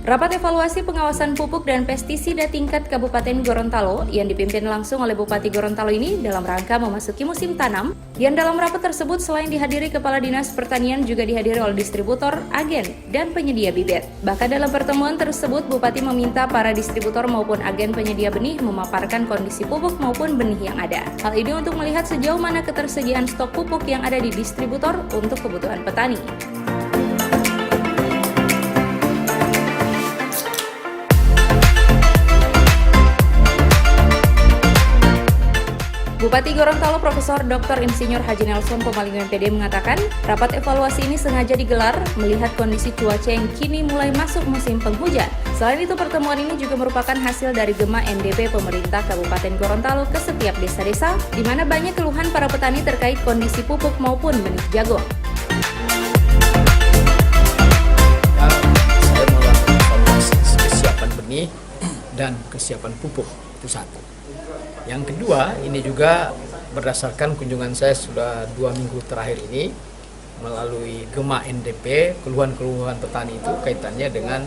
Rapat evaluasi pengawasan pupuk dan pestisida tingkat Kabupaten Gorontalo yang dipimpin langsung oleh Bupati Gorontalo ini dalam rangka memasuki musim tanam. Yang dalam rapat tersebut selain dihadiri Kepala Dinas Pertanian juga dihadiri oleh distributor, agen, dan penyedia bibit. Bahkan dalam pertemuan tersebut Bupati meminta para distributor maupun agen penyedia benih memaparkan kondisi pupuk maupun benih yang ada. Hal ini untuk melihat sejauh mana ketersediaan stok pupuk yang ada di distributor untuk kebutuhan petani. Bupati Gorontalo Profesor Dr. Insinyur Haji Nelson Pomalingo MPD mengatakan, rapat evaluasi ini sengaja digelar melihat kondisi cuaca yang kini mulai masuk musim penghujan. Selain itu, pertemuan ini juga merupakan hasil dari Gema NDP pemerintah Kabupaten Gorontalo ke setiap desa-desa, di mana banyak keluhan para petani terkait kondisi pupuk maupun benih jagung. Saya melakukan evaluasi kesiapan benih dan kesiapan pupuk, itu satu. Yang kedua, ini juga berdasarkan kunjungan saya sudah 2 minggu terakhir ini melalui Gema NDP, keluhan-keluhan petani itu kaitannya dengan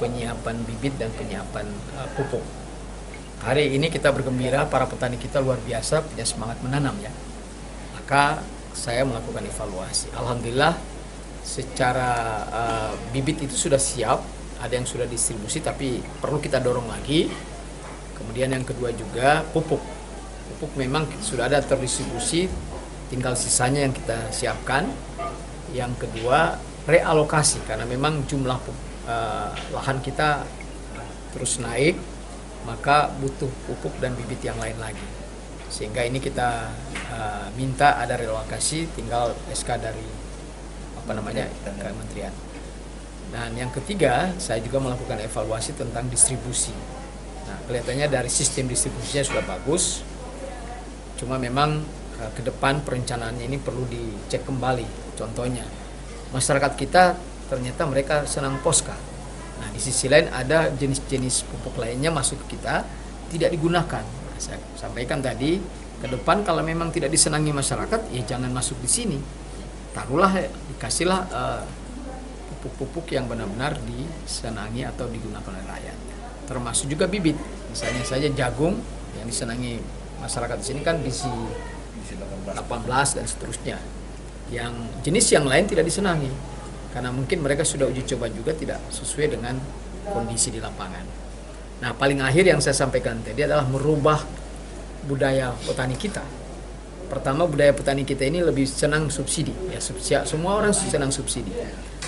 penyiapan bibit dan penyiapan pupuk. Hari ini kita bergembira, para petani kita luar biasa punya semangat menanam ya. Maka saya melakukan evaluasi. Alhamdulillah secara bibit itu sudah siap, ada yang sudah distribusi tapi perlu kita dorong lagi. Kemudian yang kedua juga pupuk. Pupuk memang sudah ada terdistribusi, tinggal sisanya yang kita siapkan. Yang kedua realokasi, karena memang jumlah lahan kita terus naik, maka butuh pupuk dan bibit yang lain lagi. Sehingga ini kita minta ada relokasi, tinggal SK dari kementerian. Dan yang ketiga, saya juga melakukan evaluasi tentang distribusi. Nah, kelihatannya dari sistem distribusinya sudah bagus, cuma memang ke depan perencanaannya ini perlu dicek kembali. Contohnya, masyarakat kita ternyata mereka senang poska. Nah, di sisi lain ada jenis-jenis pupuk lainnya masuk ke kita, tidak digunakan. Nah, saya sampaikan tadi, ke depan kalau memang tidak disenangi masyarakat, ya jangan masuk di sini. Taruhlah, dikasihlah pupuk-pupuk yang benar-benar disenangi atau digunakan oleh rakyat. Termasuk juga bibit, misalnya saja jagung yang disenangi masyarakat di sini kan bisi 18 dan seterusnya. Yang jenis yang lain tidak disenangi, karena mungkin mereka sudah uji coba juga tidak sesuai dengan kondisi di lapangan. Nah, paling akhir yang saya sampaikan tadi adalah merubah budaya petani kita. Pertama, budaya petani kita ini lebih senang subsidi, ya semua orang senang subsidi.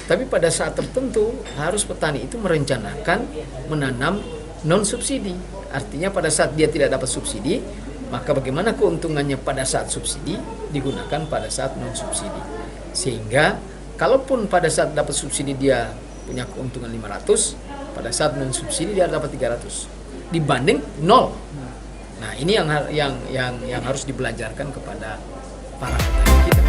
Tapi pada saat tertentu harus petani itu merencanakan menanam non subsidi. Artinya pada saat dia tidak dapat subsidi, maka bagaimana keuntungannya pada saat subsidi digunakan pada saat non subsidi. Sehingga kalaupun pada saat dapat subsidi dia punya keuntungan 500, pada saat non subsidi dia dapat 300 dibanding 0. Nah, ini yang harus dibelajarkan kepada para petani kita.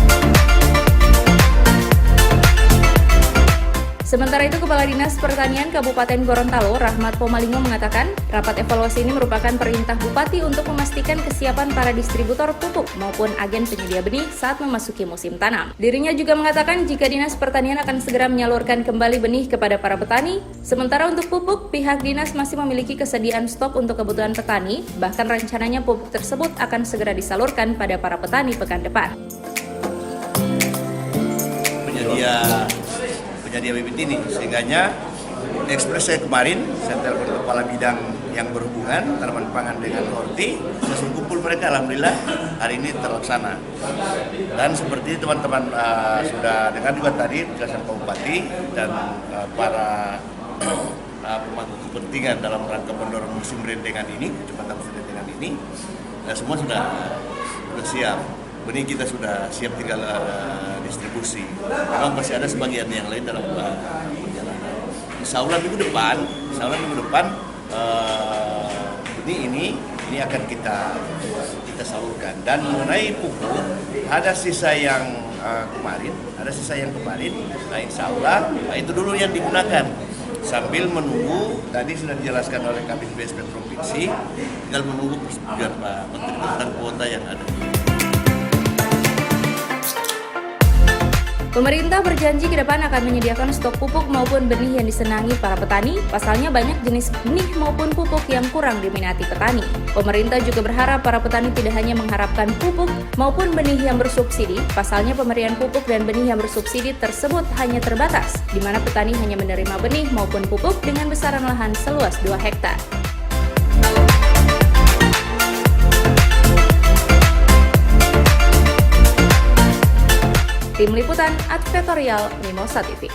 Sementara itu, Kepala Dinas Pertanian Kabupaten Gorontalo, Rahmat Pomalingo mengatakan, rapat evaluasi ini merupakan perintah Bupati untuk memastikan kesiapan para distributor pupuk maupun agen penyedia benih saat memasuki musim tanam. Dirinya juga mengatakan jika Dinas Pertanian akan segera menyalurkan kembali benih kepada para petani. Sementara untuk pupuk, pihak dinas masih memiliki kesediaan stok untuk kebutuhan petani, bahkan rencananya pupuk tersebut akan segera disalurkan pada para petani pekan depan. Penyedia bibit ini, sehingganya ekspres saya kemarin, saya telepon kepala bidang yang berhubungan tanaman pangan dengan horti, saya suruh kumpul mereka, alhamdulillah hari ini terlaksana. Dan seperti teman-teman sudah dengar juga tadi penjelasan Pak Bupati dan para pemangku kepentingan dalam rangka mendorong musim rentengan ini, kecepatan musim rentengan ini, semua sudah siap. Benih kita sudah siap, tinggal distribusi. Memang masih ada sebagian yang lain dalam perjalanan. Insya Allah minggu depan benih ini akan kita salurkan. Dan mengenai pupuk, ada sisa yang kemarin. Nah, insya Allah itu dulu yang digunakan. Sambil menunggu, tadi sudah dijelaskan oleh Kabin BSP Provinsi, tinggal menunggu persetujuan Pak Menteri tentang kuota yang ada. Pemerintah berjanji ke depan akan menyediakan stok pupuk maupun benih yang disenangi para petani. Pasalnya banyak jenis benih maupun pupuk yang kurang diminati petani. Pemerintah juga berharap para petani tidak hanya mengharapkan pupuk maupun benih yang bersubsidi. Pasalnya pemberian pupuk dan benih yang bersubsidi tersebut hanya terbatas, di mana petani hanya menerima benih maupun pupuk dengan besaran lahan seluas 2 hektar. Tim Liputan Advertorial Mimosa TV.